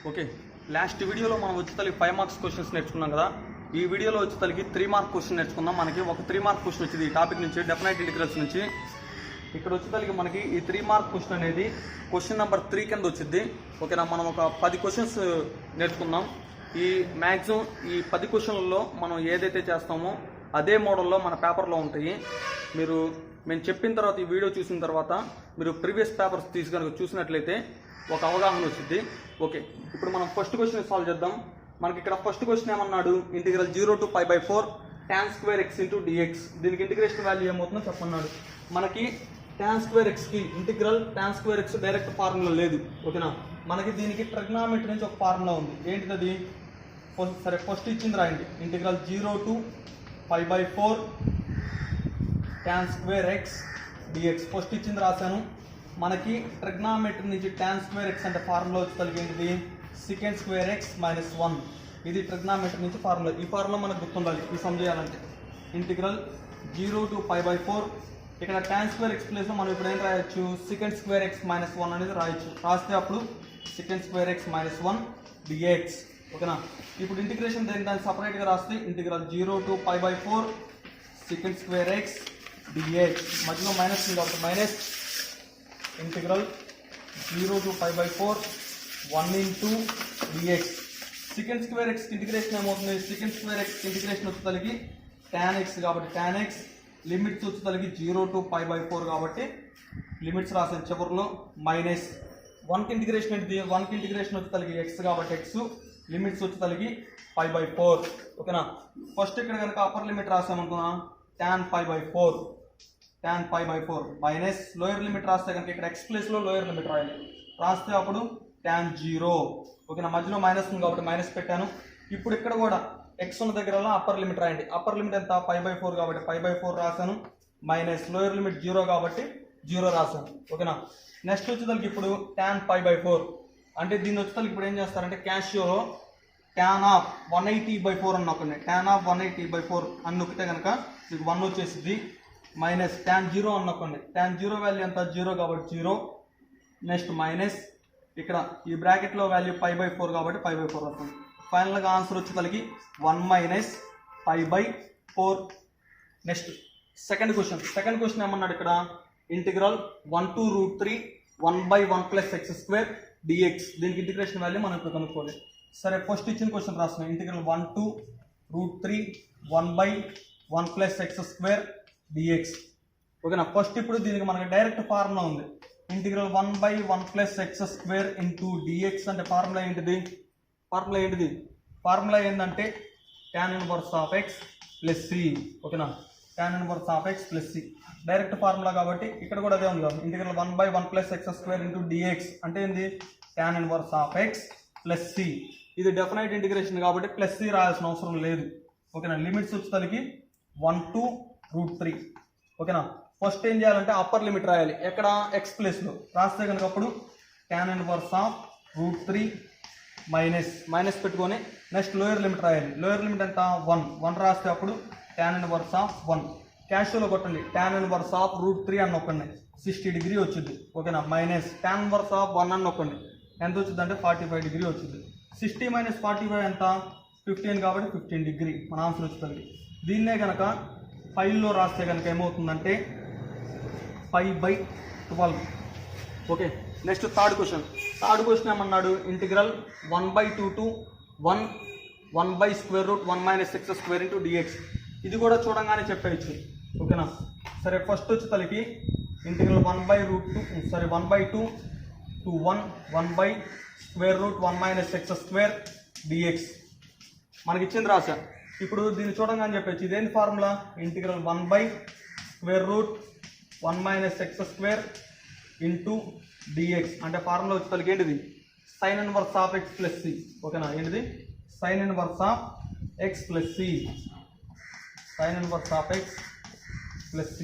Okay, last వీడియోలో మనం వచ్చేతలకి 5 marks questions నేర్చుకున్నాం కదా. ఈ వీడియోలో వచ్చేతలకి 3 మార్క్ క్వశ్చన్ నేర్చుకుందాం. మనకి ఒక 3 మార్క్ క్వశ్చన్ వచ్చింది ఈ టాపిక్ నుంచి, డెఫినెట్ ఇంటిగ్రల్స్ నుంచి. ఇక్కడ వచ్చేతలకి మనకి ఈ 3 మార్క్ క్వశ్చన్ అనేది క్వశ్చన్ నెంబర్ 3 కింద వచ్చింది. ఓకేనా, మనం ఒక 10 క్వశ్చన్స్ నేర్చుకుందాం. ఈ మ్యాక్సిమం ఈ 10 క్వశ్చన్లలో మనం ఏదైతే చేస్తామో అదే మోడల్లో మన పేపర్లో ఉంటాయి. మేము చెప్పిన తర్వాత ఈ వీడియో చూసిన తర్వాత మీరు ప్రీవియస్ పేపర్స్ కనుక చూసినట్లయితే ఒక అవగాహన వచ్చింది. ఓకే, ఇప్పుడు మనం ఫస్ట్ క్వశ్చన్ సాల్వ్ చేద్దాం. మనకి ఇక్కడ ఫస్ట్ క్వశ్చన్ ఏమన్నాడు, integral 0 to π/4 tan square x into dx. దీనికి ఇంటిగ్రేషన్ వాల్యూ ఏమవుతుందో చెప్పన్నాడు. మనకి tan square x కి integral tan square x direct formula లేదు. ఓకేనా, మనకి దీనికి ట్రిగ్నామెట్రీ నుంచి ఒక ఫార్ములా ఉంది. ఏంటిది? సరే, ఫస్ట్ ఇచ్చింది రాయండి. Integral 0 to π/4 tan square x dx. First ఇచ్చింది రాశాను. మనకి ట్రిగ్నామెట్రీ నుంచి tan square x అంటే ఫార్ములా వచ్చి కలిగేంటిది secant square x minus 1. ఇది ట్రిగ్నామెట్రీ నుంచి ఫార్ములా. ఈ ఫార్ములా మనకు గుర్తుండాలి ఈ సమ్ చేయాలంటే. ఇంటిగ్రల్ 0 to π/4 ఇక్కడ tan square x ప్లేస్ లో మనం ఇప్పుడు ఏం రాయొచ్చు, secant square x minus 1 అనేది రాయొచ్చు. రాస్తే అప్పుడు secant square x minus 1 dx. ఓకేనా, ఇప్పుడు ఇంటిగ్రేషన్ దాన్ని సపరేట్గా రాస్తే integral 0 to π/4 secant square x dx. మధ్యలో మైనస్ ఉంది కాబట్టి minus integral 0 to π/4 1 into dx. secant square x integration ఏమవుతుంది, secant square x ఇంటిగ్రేషన్ వచ్చేసరికి tan x కాబట్టి tan x, లిమిట్స్ వచ్చేసరికి 0 to π/4 కాబట్టి లిమిట్స్ రాసాను చివరిలో. మైనస్ 1కి ఇంటిగ్రేషన్ ఏంటిది, 1కి ఇంటిగ్రేషన్ వచ్చేసరికి x కాబట్టి x, లిమిట్స్ వచ్చేసరికి π/4. ఓకేనా, ఫస్ట్ ఇక్కడ కనుక అప్పర్ లిమిట్ రాసామనుకున్నా tan π/4 మైనస్ లోయర్ లిమిట్ రాస్తే కనుక ఇక్కడ x ప్లేస్లో లోయర్ లిమిట్ రాయాలి. రాస్తే అప్పుడు tan 0. ఓకేనా, మధ్యలో మైనస్ ఉంది కాబట్టి మైనస్ పెట్టాను. ఇప్పుడు ఇక్కడ కూడా x ఉన్న దగ్గర అప్పర్ లిమిట్ రాయండి. అప్పర్ లిమిట్ ఎంత, π/4 కాబట్టి π/4 రాశాను. మైనస్ లోయర్ లిమిట్ 0 కాబట్టి 0 రాశాను. ఓకేనా, నెక్స్ట్ వచ్చేసరికి ఇప్పుడు tan π/4 అంటే దీన్ని వచ్చేసరికి ఇప్పుడు ఏం చేస్తారంటే క్యాషియోలో tan ఆఫ్ 180/4 అని నొక్కండి. tan ఆఫ్ 180/4 అని నొక్కితే కనుక మీకు 1 వచ్చేసింది. మైనస్ tan 0 అని నొక్కండి. tan 0 వాల్యూ ఎంత, 0 కాబట్టి 0. నెక్స్ట్ మైనస్ ఇక్కడ ఈ బ్రాకెట్లో వాల్యూ π/4 కాబట్టి π/4 వస్తుంది. ఫైనల్గా ఆన్సర్ వచ్చేసరికి 1 మైనస్ π/4. నెక్స్ట్ సెకండ్ క్వశ్చన్ ఏమన్నాడు ఇక్కడ, ఇంటిగ్రల్ 1 to √3 1/1 + x² dx. దీనికి ఇంటిగ్రేషన్ వాల్యూ మనం ఇప్పుడు కనుక్కోవాలి. సరే, ఫస్ట్ ఇచ్చిన క్వశ్చన్ రాస్తున్నాం. Integral 1 to √3 1/1 + x² dx. ఓకేనా, ఫస్ట్ ఇప్పుడు దీనికి మనకి డైరెక్ట్ ఫార్ములా ఉంది. ఇంటిగ్రల్ 1/1 + x² into dx అంటే ఫార్ములా ఏంటిది, ఫార్ములా ఏంటంటే tan inverse of x + c. ఓకేనా, tan inverse of x + c direct formula కాబట్టి ఇక్కడ కూడా అదే ఉంది కదా. ఇంటిగ్రల్ 1/1 + x² into dx అంటే ఏంది, tan inverse of x + c. ఇది డెఫినెట్ ఇంటిగ్రేషన్ కాబట్టి +c రాయాల్సిన అవసరం లేదు. ఓకేనా, లిమిట్స్ వచ్చేసరికి 1 to √3. ఓకేనా, ఫస్ట్ ఏం చేయాలంటే అప్పర్ లిమిట్ రాయాలి. ఎక్కడ, x ప్లేస్లో రాస్తే కనుక అప్పుడు tan ఇన్వర్స్ ఆఫ్ √3 మైనస్ పెట్టుకొని నెక్స్ట్ లోయర్ లిమిట్ రాయాలి. లోయర్ లిమిట్ ఎంత, 1 రాస్తే అప్పుడు tan ఇన్వర్స్ ఆఫ్ 1. క్యాషియోలో కొట్టండి, tan ఇన్వర్స్ ఆఫ్ √3 అని నొక్కండి, 60 డిగ్రీ వచ్చింది. ఓకేనా, మైనస్ tan ఇన్వర్స్ ఆఫ్ 1 అని నొక్కండి, ఎంత వచ్చింది అంటే 45 డిగ్రీ వచ్చింది. 60 - 45 ఎంత, 15 కాబట్టి 15 డిగ్రీ మన ఆన్సర్ వచ్చేసరికి. దీన్నే కనుక ఫైల్లో రాస్తే కనుక ఏమవుతుందంటే π/12. ఓకే, నెక్స్ట్ థర్డ్ క్వశ్చన్ ఏమన్నాడు, integral 1/2 to 1/√1 - x² into dx. ఇది కూడా చూడంగానే చెప్పేయచ్చు. ఓకేనా, సరే, ఫస్ట్ వచ్చేసరికి ఇంటిగ్రల్ 1/2 to 1/√1 - x² dx మనకి ఇచ్చింది రాశా. ఇప్పుడు దీన్ని చూడంగానే చెప్పచ్చు. ఇదేంటి formula, integral 1/√1 - x² into dx అంటే ఫార్ములా వచ్చేసరికి ఏంటిది, sin inverse of x + c. ఓకేనా, ఏంటిది, sin inverse of x + c, sin inverse of x + c,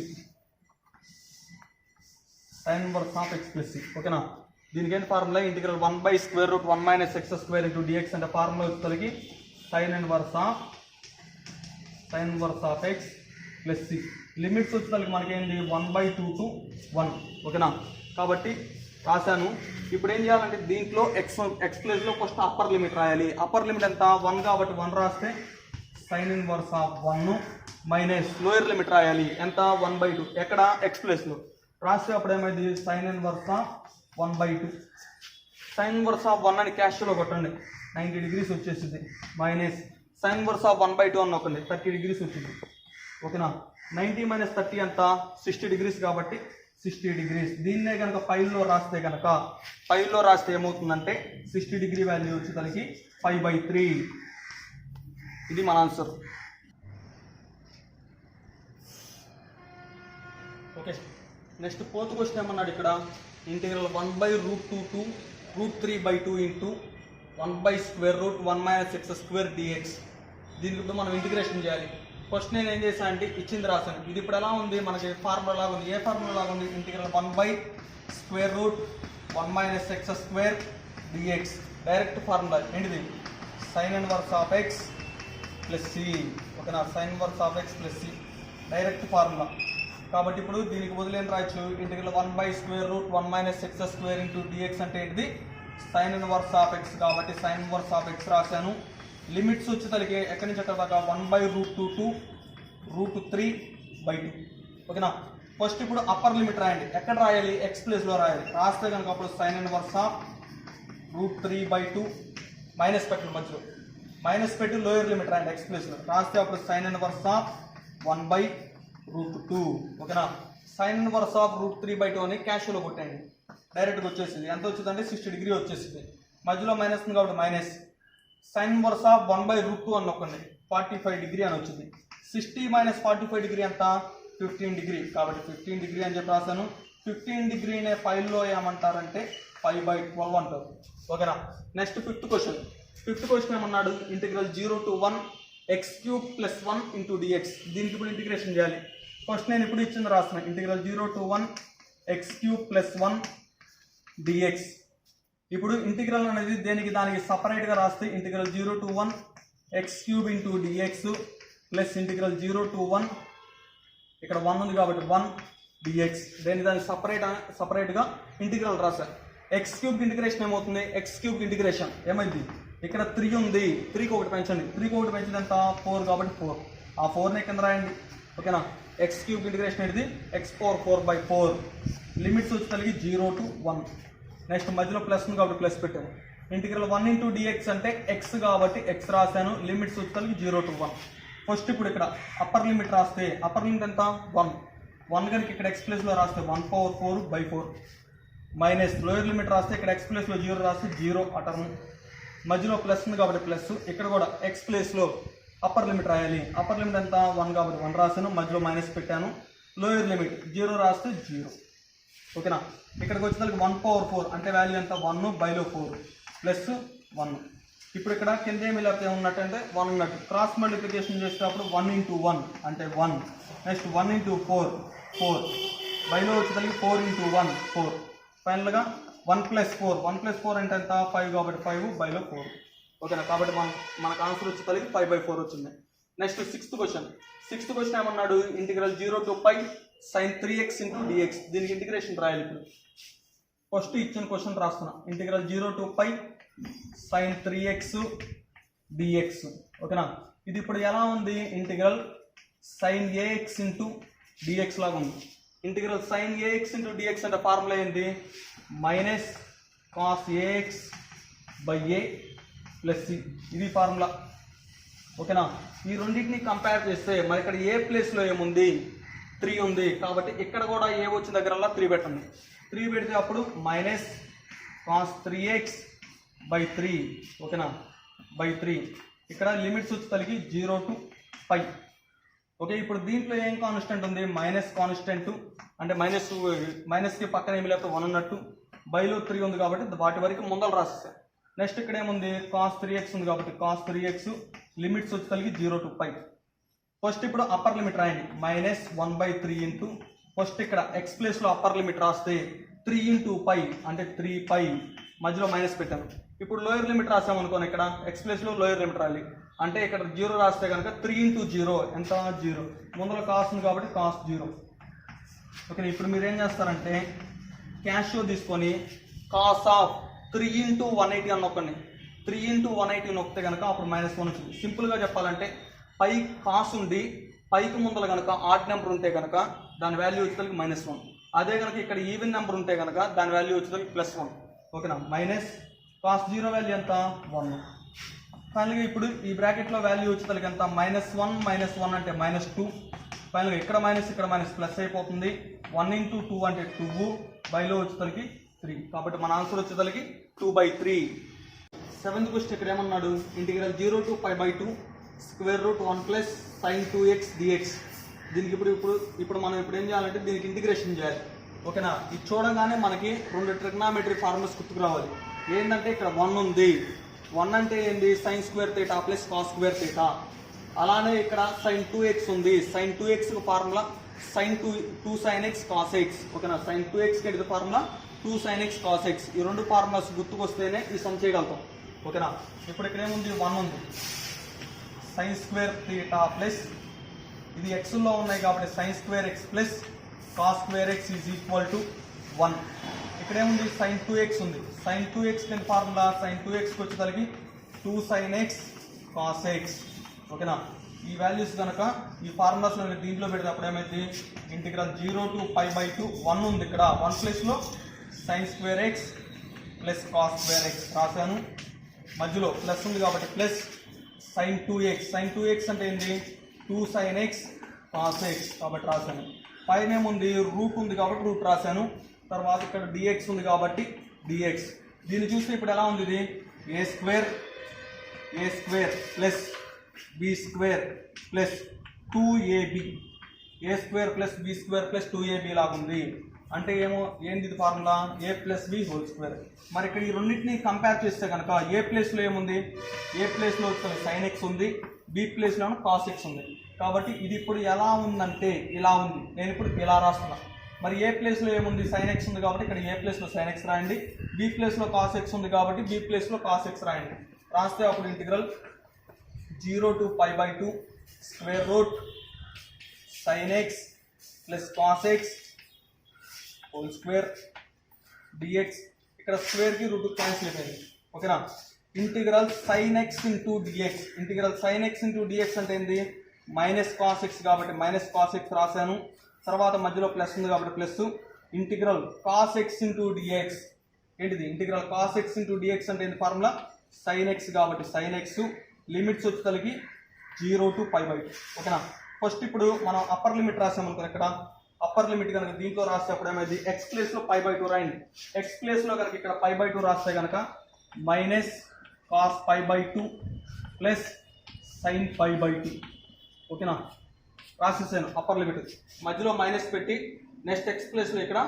sin inverse of x + c. ఓకేనా, దీనికి ఏంటి formula, integral 1/√1 - x² into dx అంటే formula వచ్చేసరికి sin inverse of x + c. Limits వచ్చేసరికి మనకి ఏంటి, 1/2 to 1. ఓకేనా, కాబట్టి రాశాను. ఇప్పుడు ఏం చేయాలంటే దీంట్లో ఎక్స్ ప్లేస్లో ఫస్ట్ అప్పర్ లిమిట్ రాయాలి. అప్పర్ లిమిట్ ఎంత 1 కాబట్టి 1 రాస్తే sine inverse of 1 minus lower limit రాయాలి ఎంత 1/2 ఎక్కడ ఎక్స్ ప్లేస్లో రాస్తే అప్పుడు ఏమైంది sine inverse of 1/2 sine inverse of 1 అని క్యాష్లో కొట్టండి 90 డిగ్రీస్ వచ్చేసింది మైనస్ సైన్ ఇన్వర్స్ ఆఫ్ 1/2 అని నొక్కండి 30 డిగ్రీస్ వచ్చింది. ఓకేనా 90 మైనస్ 30 అంతా 60 డిగ్రీస్ కాబట్టి 60 డిగ్రీస్. దీన్నే కనుక పైల్లో రాస్తే ఏమవుతుందంటే 60 డిగ్రీ వాల్యూ వచ్చేసరికి 5/3. ఇది మన answer. Okay next fourth question ఏమన్నాడు ఇక్కడ integral 1/√2 to √3/2 into 1/√1 - x² dx. దీనికి ఇప్పుడు మనం ఇంటిగ్రేషన్ చేయాలి. ఫస్ట్ నేను ఏం చేశాను అంటే ఇచ్చింది రాశాను. ఇది ఇప్పుడు ఎలా ఉంది మనకి ఫార్ములా లాగా ఉంది. ఏ ఫార్ములా లాగా ఉంది integral 1/√1 - x² dx. Direct formula ఏంటిది sine inverse of x plus c. ఓకేనా sine inverse of x plus c direct formula. కాబట్టి ఇప్పుడు దీనికి వదిలేని రాయొచ్చు ఇంటిగ్రల్ 1/√1 - x² ఇంటూ dx అంటే ఏంటిది సైన్ ఇన్వర్స్ ఆఫ్ x కాబట్టి సైన్ ఇన్వర్స్ ఆఫ్ x రాశాను. లిమిట్స్ వచ్చేసరికి ఎక్కడి నుంచి ఎక్కడ దాకా 1/√2 to √3/2. ఓకేనా ఫస్ట్ ఇప్పుడు అప్పర్ లిమిట్ రాయండి. ఎక్కడ రాయాలి ఎక్స్ ప్లేస్లో రాయాలి. రాస్తే కనుక అప్పుడు సైన్ ఇన్వర్స్ ఆఫ్ √3/2 మైనస్ పెట్టండి మధ్యలో మైనస్ పెట్టి లోయర్ లిమిట్ రాయండి ఎక్స్ ప్లేస్లో. రాస్తే అప్పుడు సైన్ ఇన్వర్స్ ఆఫ్ 1/√2. ఓకేనా సైన్ ఇన్వర్స్ ఆఫ్ √3/2 అని క్యాష్లో కొట్టండి డైరెక్ట్గా వచ్చేసింది. ఎంత వచ్చిందంటే 60 డిగ్రీ వచ్చేసింది. మధ్యలో మైనస్ ఉంది కాబట్టి మైనస్ సైన్ ఇన్వర్స్ ఆఫ్ 1/√2 అని నొక్కండి 45 డిగ్రీ అని వచ్చింది. 60 మైనస్ 45 డిగ్రీ ఎంత 15 డిగ్రీ కాబట్టి 15 డిగ్రీ అని చెప్పి రాశాను. 15 డిగ్రీనే ఫైల్లో ఏమంటారంటే 5/12 అంటారు. ఓకేనా నెక్స్ట్ ఫిఫ్త్ క్వశ్చన్ ఏమన్నాడు integral 0 to 1 x³ + 1 into dx. దీనికి ఇప్పుడు ఇంటిగ్రేషన్ చేయాలి. ఫస్ట్ నేను ఇప్పుడు ఇచ్చింది రాస్తున్నాను ఇంటిగ్రల్ 0 to 1 x³ + 1 dx. ఇప్పుడు ఇంటిగ్రల్ అనేది దానికి సపరేట్గా రాస్తే integral 0 to 1 x³ into dx plus integral 0 to 1 ఇక్కడ 1 ఉంది కాబట్టి 1 dx. దానికి సపరేట్గా ఇంటిగ్రల్ రాశారు. x³ ఇంటిగ్రేషన్ ఏమవుతుంది x³ ఇంటిగ్రేషన్ ఏమైంది ఇక్కడ 3 ఉంది 3కి ఒకటి పెంచండి 3కి ఒకటి పెంచింది ఎంత 4 కాబట్టి 4 ఆ 4ని కింద రాయండి. ఓకేనా x³ ఇంటిగ్రేషన్ అనేది x⁴4/4 లిమిట్స్ వచ్చి కలిగి 0 to 1. నెక్స్ట్ మధ్యలో ప్లస్ ఉంది కాబట్టి ప్లస్ పెట్టాను. ఇంటిగ్రల్ 1 ఇంటూ dx అంటే x కాబట్టి x రాశాను. లిమిట్స్ వచ్చి కలిగి 0 to 1. ఫస్ట్ ఇప్పుడు ఇక్కడ అప్పర్ లిమిట్ రాస్తే అప్పర్ లిమిట్ ఎంత 1 కనుక ఇక్కడ x ప్లేస్లో రాస్తే 1/4/4 మైనస్ లోయర్ లిమిట్ రాస్తే ఇక్కడ x ప్లేస్లో 0 రాస్తే 0 అటర్న్. మధ్యలో ప్లస్ ఉంది కాబట్టి ప్లస్ ఇక్కడ కూడా x ప్లేస్లో అప్పర్ లిమిట్ రాయాలి. అప్పర్ లిమిట్ ఎంత 1 కాబట్టి 1 రాశాను. మధ్యలో మైనస్ పెట్టాను. లోయర్ లిమిట్ 0 రాస్తే 0. ఓకేనా ఇక్కడికి వచ్చేసరికి 1/4 అంటే వాల్యూ ఎంత 1/4 ప్లస్ 1. ఇప్పుడు ఇక్కడ కింద ఏమి లేకపోతే ఏమున్నట్టంటే 1 ఉన్నట్టు. క్రాస్ మల్టిప్లికేషన్ చేసేటప్పుడు 1 into 1 అంటే 1. నెక్స్ట్ 1 into 4 4 బైలో వచ్చేసరికి 4 into 1 4. ఫైనల్గా 1 + 4 అంటే ఎంత 5 కాబట్టి 5 బైలో 4. ఓకేనా కాబట్టి మనకు ఆన్సర్ వచ్చేసరికి 5/4 వచ్చింది. నెక్స్ట్ సిక్స్త్ క్వశ్చన్ ఏమన్నాడు integral 0 to π sin 3x into dx. దీనికి ఇంటిగ్రేషన్ రాయాలి. ఇప్పుడు ఫస్ట్ ఇచ్చిన క్వశ్చన్ రాస్తున్నా integral 0 to π sin 3x dx. ఓకేనా ఇది ఇప్పుడు ఎలా ఉంది integral sin ax into dx లాగా ఉంది. Integral sin ax into dx అంటే ఫార్ములా ఏంటి minus cos ax/a plus C. ఇది ఫార్ములా. ఓకేనా ఈ రెండింటిని కంపేర్ చేస్తే మరి ఇక్కడ ఏ ప్లేస్లో ఏముంది 3 ఉంది కాబట్టి ఇక్కడ కూడా ఏ వచ్చిన దగ్గరల్లా 3 పెట్టండి. 3 పెడితే అప్పుడు మైనస్ cos 3x/3. ఓకేనా /3 ఇక్కడ లిమిట్స్ వచ్చి కలిగి 0 to π. ఓకే ఇప్పుడు దీంట్లో ఏం కాన్స్టెంట్ ఉంది మైనస్ కాన్స్టెంట్ అంటే మైనస్కి పక్కన ఏమి లేకపోతే 1 ఉన్నట్టు. బైలో 3 ఉంది కాబట్టి వాటి వరకు ముందలు రాసేస్తాను. నెక్స్ట్ ఇక్కడ ఏముంది cos 3x ఉంది కాబట్టి cos 3x లిమిట్స్ వచ్చి కలిగి 0 to π. ఫస్ట్ ఇప్పుడు అప్పర్ లిమిట్ రాయండి మైనస్ 1/3 ఇంటూ ఫస్ట్ ఇక్కడ ఎక్స్ ప్లేస్లో అప్పర్ లిమిట్ రాస్తే 3 into π అంటే 3π మధ్యలో మైనస్ పెట్టాను. ఇప్పుడు లోయర్ లిమిట్ రాసామనుకోని ఇక్కడ ఎక్స్ ప్లేస్లో లోయర్ లిమిట్ రాయాలి అంటే ఇక్కడ 0 రాస్తే కనుక 3 into 0 ఎంత 0 ముందర కాస్ ఉంది కాబట్టి cos 0. ఓకే ఇప్పుడు మీరు ఏం చేస్తారంటే క్యాషియో తీసుకొని కాస్ ఆఫ్ 3 into 180 అని నొక్కండి. 3 into 180 నొక్కితే కనుక అప్పుడు -1 వచ్చింది. సింపుల్గా చెప్పాలంటే పై కాస్ ఉండి పైకి ముందర కనుక ఆడ్ నెంబర్ ఉంటే కనుక దాని వాల్యూ వచ్చేసరికి -1. అదే కనుక ఇక్కడ ఈవెన్ నెంబర్ ఉంటే కనుక దాని వాల్యూ వచ్చేసరికి +1. ఓకేనా, మైనస్ కాస్ 0 వాల్యూ ఎంత 1. ఫైనల్గా ఇప్పుడు ఈ బ్రాకెట్లో వాల్యూ వచ్చేసరికి ఎంత -1 అంటే -2. ఫైనల్గా ఇక్కడ మైనస్ ఇక్కడ మైనస్ ప్లస్ అయిపోతుంది. 1 into 2 అంటే 2, బైలో వచ్చేసరికి 3. కాబట్టి మన ఆన్సర్ వచ్చేసరికి 2/3. 7th క్వశ్చన్ ఇక్కడ ఏమన్నాడు, integral 0 to π/2 √1 + sin 2x dx. దీనికి ఇప్పుడు మనం ఏం చేయాలంటే దీనికి ఇంటిగ్రేషన్ చేయాలి. ఓకేనా, ఇది చూడగానే మనకి 2 ట్రిగ్నామెట్రీ ఫార్ములాస్ గుర్తుకు రావాలి. ఏంటంటే ఇక్కడ 1 ఉంది. 1 అంటే ఏంది, sin స్క్వేర్ θ + cos స్క్వేర్ θ. అలానే ఇక్కడ sin 2x ఉంది. sin 2x formula sin 2 sin x cos x. ఓకేనా, sin 2x కి formula 2 sin x cos x. ఈ రెండు ఫార్ములాస్ గుర్తుకొస్తేనే ఈ సమ్ చేయగలుగుతాం. ఓకేనా, ఇప్పుడు ఇక్కడ ఏముంది, 1 ఉంది. sin స్క్వేర్ θ ప్లస్ ఇది ఎక్స్లో ఉన్నాయి కాబట్టి sin square x plus cos square x = 1. ఇక్కడ ఏముంది, sin 2x ఉంది. sin 2x కి ఫార్ములా sin 2x కి వచ్చేసరికి 2 sin x cos x. ఓకేనా, ఈ వాల్యూస్ కనుక ఈ ఫార్ములాస్ దీంట్లో పెడినప్పుడు ఏమైంది, ఇంటిగ్రల్ 0 to π/2 1 ఉంది. ఇక్కడ 1 ప్లేస్లో sin square x plus cos square x రాశాను. మధ్యలో ప్లస్ ఉంది కాబట్టి plus sin 2x. sin 2x అంటే ఏంటి, 2 sin x cos x కాబట్టి రాశాను. పైన ఏముంది, రూట్ ఉంది కాబట్టి రూట్ రాశాను. తర్వాత ఇక్కడ dx ఉంది కాబట్టి dx. దీన్ని చూస్తే ఇప్పుడు ఎలా ఉంది, ఇది a square plus b square plus 2ab. a square plus b square plus 2ab లాగా ఉంది. అంటే ఏంది ఇది formula, a + b whole square. మరి ఇక్కడ ఈ రెండింటిని కంపేర్ చేస్తే కనుక ఏ ప్లేస్లో ఏముంది, ఏ ప్లేస్లో sin x ఉంది, b ప్లేస్లో cos x ఉంది. కాబట్టి ఇది ఇప్పుడు ఎలా ఉందంటే ఇలా ఉంది. నేను ఇప్పుడు ఇలా రాస్తున్నా. మరి ఏ ప్లేస్లో ఏముంది, sin x ఉంది కాబట్టి ఇక్కడ ఏ ప్లేస్లో sin x రాయండి. b ప్లేస్లో cos x ఉంది కాబట్టి b ప్లేస్లో cos x రాయండి. రాస్తే అప్పుడు integral 0 to π/2 √sin x plus cos x whole square dx. ఇక్కడ స్క్వేర్కి రూట్ క్యాన్సిల్ అయిపోయింది. ఓకేనా, integral sin x into dx. Integral sin x into dx అంటే ఏంది, -cos x కాబట్టి -cos x రాశాను. తర్వాత మధ్యలో ప్లస్ ఉంది కాబట్టి plus. Integral cos x into dx ఏంటిది, integral cos x into dx అంటే ఏంటి ఫార్ములా, sin x కాబట్టి sin x. లిమిట్స్ వచ్చేసరికి 0 to π/2. ఓకేనా, ఫస్ట్ ఇప్పుడు మనం అప్పర్ లిమిట్ రాసామనుకో. ఇక్కడ అప్పర్ లిమిట్ కనుక దీంట్లో రాసేటప్పుడు ఏమైంది, ఎక్స్ ప్లేస్లో π/2 రాయండి. ఎక్స్ ప్లేస్లో కనుక ఇక్కడ π/2 రాస్తే కనుక -cos π/2 ప్లస్ sin π/2. ఓకేనా, రాసేసాను అప్పర్ లిమిట్. మధ్యలో మైనస్ పెట్టి నెక్స్ట్ ఎక్స్ ప్లేస్లో ఇక్కడ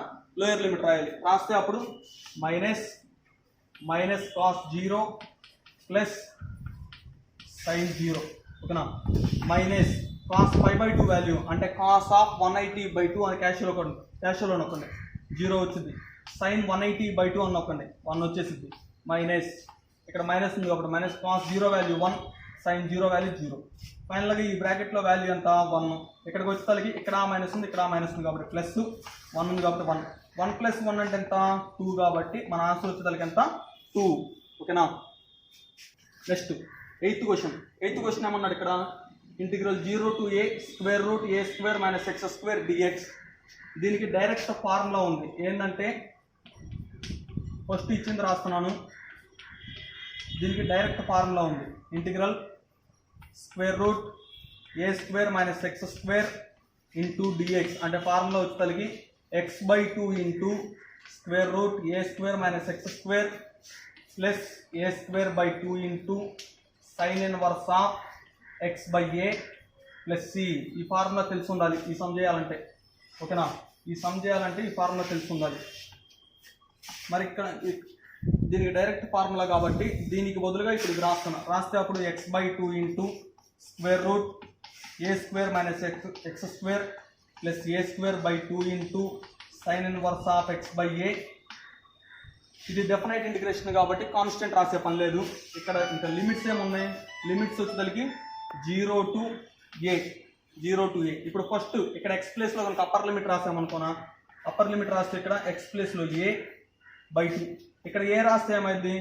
లోయర్ లిమిట్ రాయాలి. రాస్తే అప్పుడు -cos 0 ప్లస్ sin 0. ఓకేనా, cos π/2 వాల్యూ అంటే cos ఆఫ్ 180/2 అని క్యాషియోలో నొక్కండి, 0 వచ్చింది. sin 180/2 అని నొక్కండి, 1 వచ్చేసింది. మైనస్ ఇక్కడ మైనస్ ఉంది కాబట్టి cos 0 వాల్యూ 1, sin 0 వాల్యూ 0. ఫైనల్గా ఈ బ్రాకెట్లో వాల్యూ ఎంత 1. ఇక్కడికి వచ్చేసరికి ఇక్కడ మైనస్ ఉంది, ఇక్కడ మైనస్ ఉంది కాబట్టి ప్లస్ 1 ఉంది కాబట్టి 1. 1 + 1 అంటే ఎంత 2 కాబట్టి మన ఆన్సర్ వచ్చేసరికి ఎంత 2. ఓకేనా, నెక్స్ట్ 8th క్వశ్చన్ ఏమన్నాడు ఇక్కడ, integral 0 to a √a² - x² dx. దీనికి డైరెక్ట్ ఫార్ములా ఉంది. ఏంటంటే ఫస్ట్ ఇచ్చింది రాస్తున్నాను. దీనికి డైరెక్ట్ ఫార్ములా ఉంది. ఇంటిగ్రల్ √a² - x² dx అంటే ఫార్ములా వచ్చేసరికి x/2 into √a² - x² plus a²/2 into sin inverse of x/a plus c. ఈ ఫార్ములా తెలిసి ఉండాలి ఈ సమ్ చేయాలంటే. ఓకేనా, ఈ సమ్ చేయాలంటే ఈ ఫార్ములా తెలిసి ఉండాలి. మరి ఇక్కడ దీనికి డైరెక్ట్ ఫార్ములా కాబట్టి దీనికి బదులుగా ఇప్పుడు రాస్తే అప్పుడు x/2 into √a² - x² plus a²/2 into sin inverse of x/a. ఇది డెఫినెట్ ఇంటిగ్రేషన్ కాబట్టి కాన్స్టెంట్ రాసే పని లేదు. ఇక్కడ ఇంకా లిమిట్స్ ఏమున్నాయి, లిమిట్స్ వచ్చేసరికి 0 to a. ఇప్పుడు ఫస్ట్ ఇక్కడ ఎక్స్ ప్లేస్లో కనుక అప్పర్ లిమిట్ రాసామనుకోనా, అప్పర్ లిమిట్ రాస్తే ఇక్కడ ఎక్స్ ప్లేస్లో ఏ బై 2, ఇక్కడ ఏ రాస్తే ఏమైంది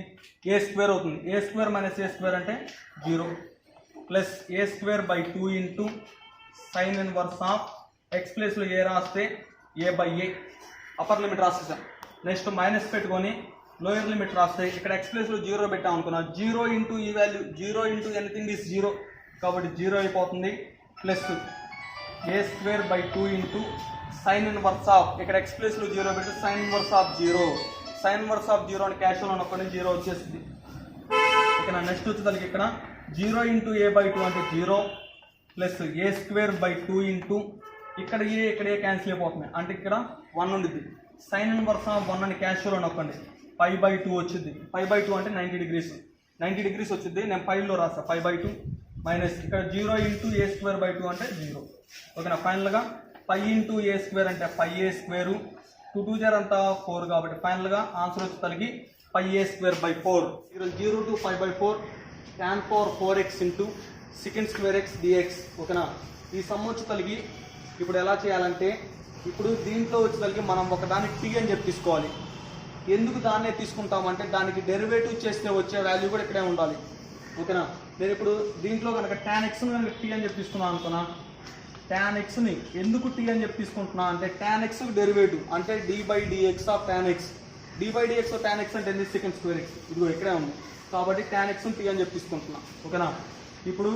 ఏ స్క్వేర్ అవుతుంది, a square minus a square అంటే 0 plus a square by 2 into sine inverse of x ప్లేస్లో ఏ రాస్తే a by a upper limit రాసేసాం. నెక్స్ట్ మైనస్ పెట్టుకొని లోయర్ లిమిట్ రాస్తే ఇక్కడ ఎక్స్ ప్లేస్లో 0 పెట్టాం అనుకున్నా, 0 ఇంటూ ఈ వాల్యూ 0 ఇంటూ ఎనీథింగ్ ఈజ్ 0 కాబట్టి 0 అయిపోతుంది. Plus a square by 2 into sine inverse of ఇక్కడ ఎక్స్ ప్లేస్లో 0 పెట్టి sine inverse of 0, sine inverse of 0 అని క్యాష్లో ఉన్నప్పటి నుంచి 0 వచ్చేసింది. ఓకేనా. నెక్స్ట్ వచ్చేదానికి ఇక్కడ 0 ఇంటూ ఏ బై 2 అంటే 0 plus a square by 2 into ఇక్కడ ఏ క్యాన్సిల్ అయిపోతుంది అంటే ఇక్కడ 1 ఉండిద్ది. సైన్ ఇన్వర్స్ ఆఫ్ 1 అని క్యాష్లో నొక్కండి, పై బై 2 వచ్చింది. పై బై 2 అంటే 90 డిగ్రీస్ వచ్చింది. నేను పైలో రాస్తా పై బై 2 మైనస్ ఇక్కడ 0 ఇంటూ ఏ స్క్వేర్ బై 2 అంటే 0. ఓకేనా. ఫైనల్గా పై ఇంటూ ఏ స్క్వేర్ అంటే పై ఏ స్క్వేరు 2 2 0 అంతా 4 కాబట్టి ఫైనల్గా ఆన్సర్ వచ్చి తలిగి pi a square by 4. 0 to pi by 4 tan power 4x into second square x dx. ఓకేనా. ఈ సమ్ వచ్చి తలిగి ఇప్పుడు ఎలా చేయాలంటే ఇప్పుడు దీంట్లో వచ్చి తలిగి మనం ఒకదానికి టీ అని చెప్పి తీసుకోవాలి. ఎందుకు దాన్నే తీసుకుంటామంటే దానికి డెరివేటివ్ చేస్తే వచ్చే వాల్యూ కూడా ఇక్కడే ఉండాలి. ఓకేనా. నేను ఇప్పుడు దీంట్లో కనుక tan x కనుక టీ అని చెప్పి తీసుకున్నాను అనుకున్నా, tan xని ఎందుకు టీ అని చెప్పి తీసుకుంటున్నా అంటే tan x డెరివేటివ్ అంటే d by dx of tan x. d by dx of tan x అంటే ఏంది సెకండ్ స్క్వేర్ ఎక్స్, ఇదిగో ఇక్కడే ఉంది కాబట్టి tan x టీ అని చెప్పి తీసుకుంటున్నా. ఓకేనా. ఇప్పుడు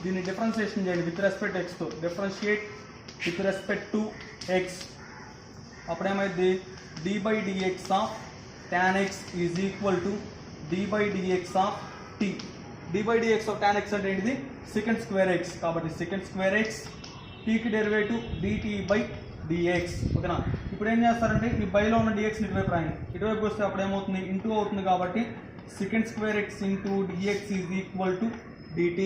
దీన్ని డిఫరెన్షియేషన్ చేయండి విత్ రెస్పెక్ట్ ఎక్స్తో, differentiate with respect to x. అప్పుడేమైంది d by dx of tan x is equal to d by dx of t. d by dx of tan x అంటే ఏంటిది సెకండ్ స్క్వేర్ ఎక్స్ కాబట్టి second square x, టీకి derivative dt by dx. ఓకేనా. ఇప్పుడు ఏం చేస్తారంటే ఈ బైలో ఉన్న dx ఇటువైపు రాయండి, ఇటువైపు వస్తే అప్పుడు ఏమవుతుంది ఇంటూ అవుతుంది కాబట్టి second square X into dx is equal to dt.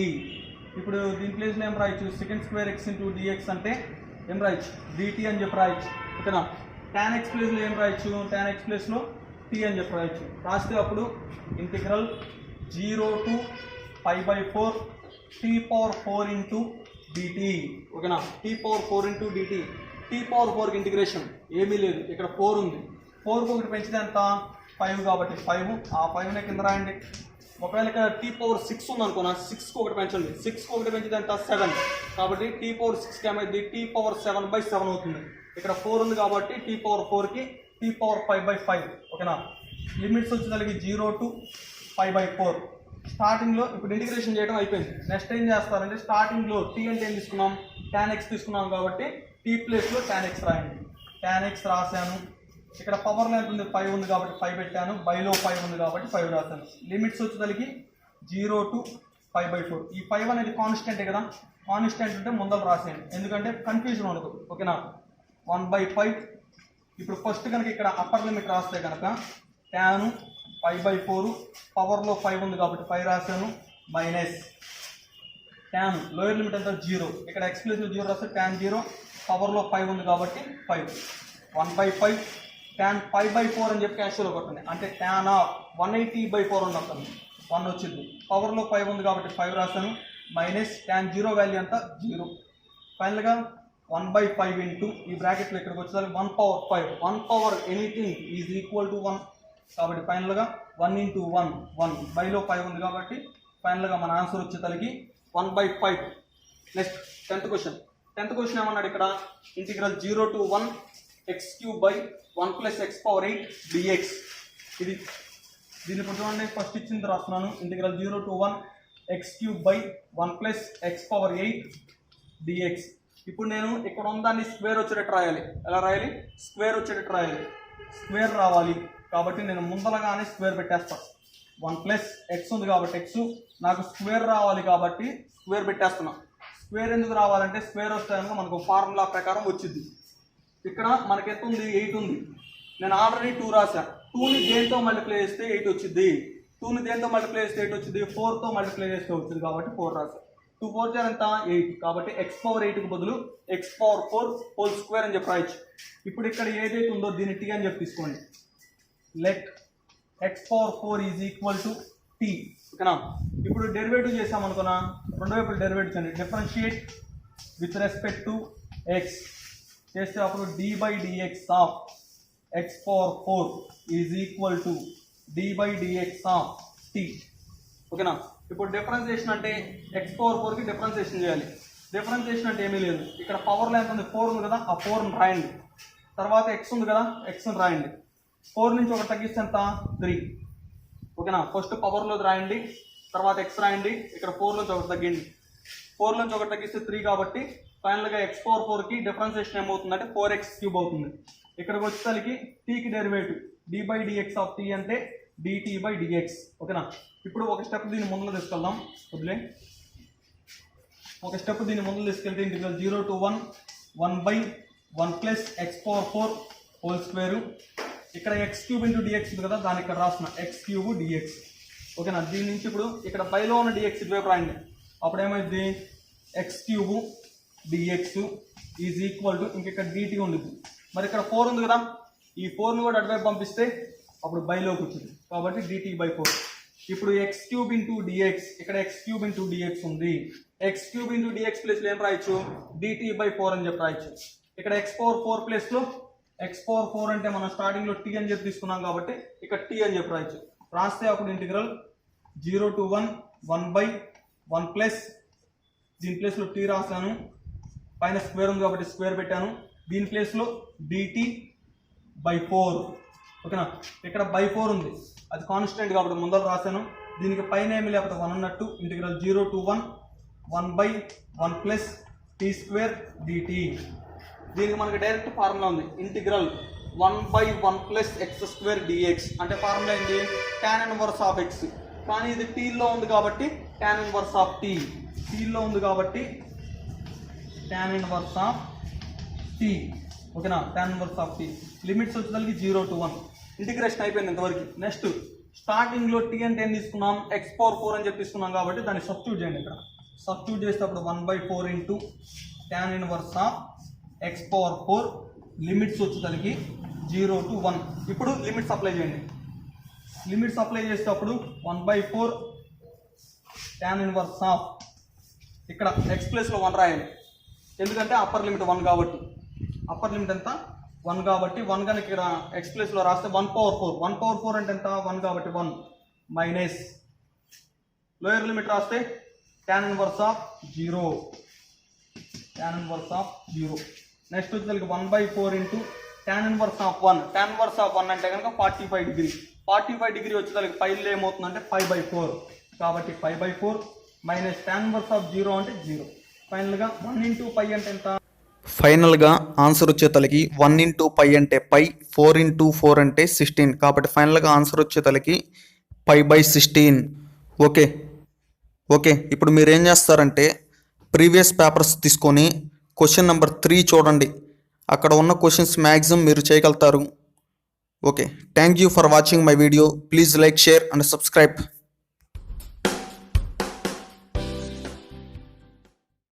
ఇప్పుడు దీని ప్లేస్లో ఏం రాయొచ్చు second square X into dx అంటే ఏం రాయొచ్చు dt అని చెప్పి రాయొచ్చు. ఓకేనా. tan x ప్లేస్లో ఏం రాయొచ్చు tan x ప్లేస్లో t అని చెప్పి రాయొచ్చు. రాస్తే అప్పుడు integral 0 to pi by 4 t power 4 into dt. ఓకేనా. t power 4 into dt. t power 4కి ఇంటిగ్రేషన్ ఏమీ లేదు, ఇక్కడ 4 ఉంది. 4కి ఒకటి పెంచితే ఎంత 5 కాబట్టి 5, ఆ 5ని కింద రాయండి. ఒకవేళ ఇక్కడ t పవర్ 6 ఉంది అనుకున్నా, 6కి ఒకటి పెంచండి, 6కి ఒకటి పెంచితే ఎంత 7 కాబట్టి t పవర్ 6కి ఏమైంది t పవర్ 7 బై 7 అవుతుంది. ఇక్కడ 4 ఉంది కాబట్టి t పవర్ 4కి t పవర్ 5 బై 5. ఓకేనా. లిమిట్స్ వచ్చేసరికి 0 to పై బై 4. స్టార్టింగ్లో ఇప్పుడు ఇంటిగ్రేషన్ చేయడం అయిపోయింది. నెక్స్ట్ ఏం చేస్తారంటే స్టార్టింగ్లో టీ అంటే ఏం తీసుకున్నాం tan x తీసుకున్నాం కాబట్టి టీ ప్లేస్లో tan x రాయండి. tan x రాశాను, ఇక్కడ పవర్లో ఎంత ఉంది 5 ఉంది కాబట్టి 5 పెట్టాను, బైలో 5 ఉంది కాబట్టి 5 రాశాను. లిమిట్స్ వచ్చేసరికి 0 to పై బై 4. ఈ 5 అనేది కాన్స్టెంటే కదా, కాన్స్టెంట్ ఉంటే ముందర రాసేయండి ఎందుకంటే కన్ఫ్యూజన్ ఉండదు. ఓకేనా. 1/5. ఇప్పుడు ఫస్ట్ కనుక ఇక్కడ అప్పర్ లిమిట్ రాస్తే కనుక tan పై బై 4 పవర్లో 5 ఉంది కాబట్టి 5 రాశాను మైనస్ tan లోయర్ లిమిట్ అంతా 0, ఇక్కడ ఎక్స్ ప్లేస్లో 0 రాస్తే tan 0 పవర్లో 5 ఉంది కాబట్టి 5. 1/5 tan పై బై 4 అని చెప్పి క్యాష్లో కొట్టండి అంటే tan ఆఫ్ 180/4 అని వస్తుంది, 1 వచ్చింది. పవర్లో 5 ఉంది కాబట్టి 5 రాశాను మైనస్ tan 0 వాల్యూ అంతా 0. ఫైనల్గా 1/5 ఇంటూ ఈ బ్రాకెట్లో ఇక్కడికి వచ్చేసరికి 1 power 5, 1 power anything is equal to 1 కాబట్టి ఫైనల్గా 1 ఇంటూ 1 1, బైలో 5 ఉంది కాబట్టి ఫైనల్గా మన ఆన్సర్ వచ్చేసరికి 1/5. నెక్స్ట్ 10th క్వశ్చన్ ఏమన్నాడు ఇక్కడ integral 0 to 1 x³ by 1 plus x power 8 dx. దీన్ని ఇప్పుడు చూడండి ఫస్ట్ ఇచ్చింది రాస్తున్నాను integral 0 to 1 x³ by 1 plus x power 8 dx. ఇప్పుడు నేను ఇక్కడ ఉందాన్ని స్క్వేర్ వచ్చేటట్టు రాయాలి. ఎలా రాయాలి స్క్వేర్ వచ్చేటట్టు రాయాలి, స్క్వేర్ రావాలి కాబట్టి నేను ముందరగానే స్క్వేర్ పెట్టేస్తాను. 1 ప్లస్ ఎక్స్ ఉంది కాబట్టి ఎక్స్, నాకు స్క్వేర్ రావాలి కాబట్టి స్క్వేర్ పెట్టేస్తున్నాం. స్క్వేర్ ఎందుకు రావాలంటే స్క్వేర్ వస్తే కనుక మనకు ఫార్ములా ప్రకారం వచ్చింది. ఇక్కడ మనకి ఎంత ఉంది 8 ఉంది, నేను ఆల్రెడీ 2 రాశాను. 2ని దేంతో మల్టిప్లై చేస్తే 8 వచ్చింది, 2ని దేంతో మల్టిప్లై చేస్తే 8 వచ్చింది, 4తో మల్టిప్లై చేస్తే వచ్చింది కాబట్టి 4 రాశాను. 2 4 జార్ ఎంత 8 కాబట్టి x పవర్ 8కి బదులు x పవర్ 4 హోల్ స్క్వేర్ అని చెప్పి రాయొచ్చు. ఇప్పుడు ఇక్కడ ఏదైతే ఉందో దీన్ని t అని చెప్పి తీసుకోండి. Let x power 4 is equal to t. ఓకేనా. ఇప్పుడు డెరివేటివ్ చేసామనుకున్నా, రెండు వైపులు డెరివేటివ్ చేయండి. Differentiate with respect to x. చేస్తే అప్పుడు d/dx of x power 4 is equal to d/dx of t. ఓకేనా. ఇప్పుడు డిఫరెన్సియేషన్ అంటే x పవర్ 4కి డిఫరెన్సియేషన్ చేయాలి. డిఫరెన్సియేషన్ అంటే ఏమీ లేదు, ఇక్కడ పవర్లో ఎంత ఉంది 4 ఉంది కదా, ఆ 4ని రాయండి. తర్వాత x ఉంది కదా, xని రాయండి. 4 నుంచి ఒకటి తగ్గిస్తే ఎంత 3. ఓకేనా. ఫస్ట్ పవర్లో రాయండి, తర్వాత x రాయండి, ఇక్కడ 4 నుంచి ఒకటి తగ్గిండి. 4 నుంచి ఒకటి తగ్గిస్తే 3 కాబట్టి ఫైనల్గా x పవర్ 4కి డిఫరెన్సియేషన్ ఏమవుతుందంటే 4x³ అవుతుంది. ఇక్కడికి వచ్చేసరికి tకి డెరివేటివ్ d/dx ఆఫ్ t అంటే dt/dx. ఓకేనా. ఇప్పుడు ఒక స్టెప్ దీన్ని ముందులో తీసుకెళ్దాం. వదిలే ఒక స్టెప్ దీన్ని ముందులో తీసుకెళ్తే integral 0 to 1 1/1 plus x power 4 whole square. ఇక్కడ x³ ఇంటూ dx ఉంది కదా, దాన్ని ఇక్కడ రాసిన x³ dx. ఓకేనా. దీని నుంచి ఇప్పుడు ఇక్కడ పైలో ఉన్న dx ఇటువైపు రాయండి. అప్పుడు ఏమైంది x³ dx is equal to ఇంక ఇక్కడ dt ఉండదు. మరి ఇక్కడ 4 ఉంది కదా, ఈ 4ని కూడా అటువైపు పంపిస్తే అప్పుడు బైలోకి వచ్చింది కాబట్టి dt/4. ఇప్పుడు x³ ఇంటూ dx, ఇక్కడ x³ ఇంటూ dx ఉంది. x³ ఇంటూ dx ప్లేస్లో ఏం రాయొచ్చు dt/4 అని చెప్పి రాయొచ్చు. ఇక్కడ x పవర్ 4 ప్లేస్లో x పవర్ 4 అంటే మనం స్టార్టింగ్లో t అని చెప్పి తీసుకున్నాం కాబట్టి ఇక్కడ t అని చెప్పి రాయొచ్చు. రాస్తే అప్పుడు ఇంటిగ్రల్ 0 to 1 1/1 ప్లస్ దీని ప్లేస్లో t రాసాను, పైన స్క్వేర్ ఉంది కాబట్టి స్క్వేర్ పెట్టాను, దీని ప్లేస్లో dt/4. ఓకేనా. ఇక్కడ /4 ఉంది, అది కాన్స్టెంట్ కాబట్టి ముందర రాశాను. దీనికి పైన ఏమి లేకపోతే 1 అన్నట్టు integral 0 to 1 1/1 plus t² dt. దీనికి మనకి డైరెక్ట్ ఫార్ములా ఉంది, ఇంటిగ్రల్ 1/1 ప్లస్ x² dx అంటే ఫార్ములా ఏంటి tan ఇన్వర్స్ ఆఫ్ x. కానీ ఇది టీలో ఉంది కాబట్టి tan ఇన్వర్స్ ఆఫ్ t, టీలో ఉంది కాబట్టి tan ఇన్వర్స్ ఆఫ్ t. ఓకేనా. tan inverse of t limits వచ్చేసరికి 0 to 1. ఇంటిగ్రేషన్ అయిపోయింది ఇంతవరకు. నెక్స్ట్ స్టార్టింగ్లో t అంటే ఏం తీసుకున్నాం x పవర్ 4 అని చెప్పి తీసుకున్నాం కాబట్టి దాన్ని సబ్స్టిట్యూట్ చేయండి. ఇక్కడ సబ్స్టిట్యూట్ చేస్తే అప్పుడు 1/4 into tan inverse of x power 4 limits వచ్చేసరికి 0 to 1. ఇప్పుడు లిమిట్స్ అప్లై చేయండి. లిమిట్స్ అప్లై చేసేటప్పుడు 1/4 tan ఇన్వర్స్ ఆఫ్ ఇక్కడ x ప్లేస్లో 1 రాయాలి, ఎందుకంటే అప్పర్ లిమిట్ 1 కాబట్టి. అప్పర్ లిమిట్ ఎంత 1 కాబట్టి 1 కనుక ఇక్కడ x ప్లేస్లో రాస్తే 1/4. 1/4 అంటే ఎంత 1 కాబట్టి 1 మైనస్ లోయర్ లిమిట్ రాస్తే tan inverse of 0, tan inverse of 0. Next వచ్చేసరికి 1/4 into tan inverse of 1. tan inverse of 1 అంటే కనుక 45 డిగ్రీ. 45 డిగ్రీ వచ్చేసరికి పైలో ఏమవుతుందంటే 5/4 కాబట్టి 5/4 మైనస్ tan ఇన్వర్స్ ఆఫ్ 0 అంటే 0. ఫైనల్గా 1 ఇంటూ పై అంటే ఎంత. ఫైనల్గా ఆన్సర్ వచ్చేతలకి 1 ఇంటూ పై అంటే పై, 4 ఇంటూ 4 అంటే 16 కాబట్టి ఫైనల్గా ఆన్సర్ వచ్చేతలకి π/16. ఓకే. ఇప్పుడు మీరు ఏం చేస్తారంటే ప్రీవియస్ పేపర్స్ తీసుకొని క్వశ్చన్ నెంబర్ 3 చూడండి, అక్కడ ఉన్న క్వశ్చన్స్ మ్యాక్సిమం మీరు చేయగలుగుతారు. Okay, thank you for watching my video. Please like, share and subscribe.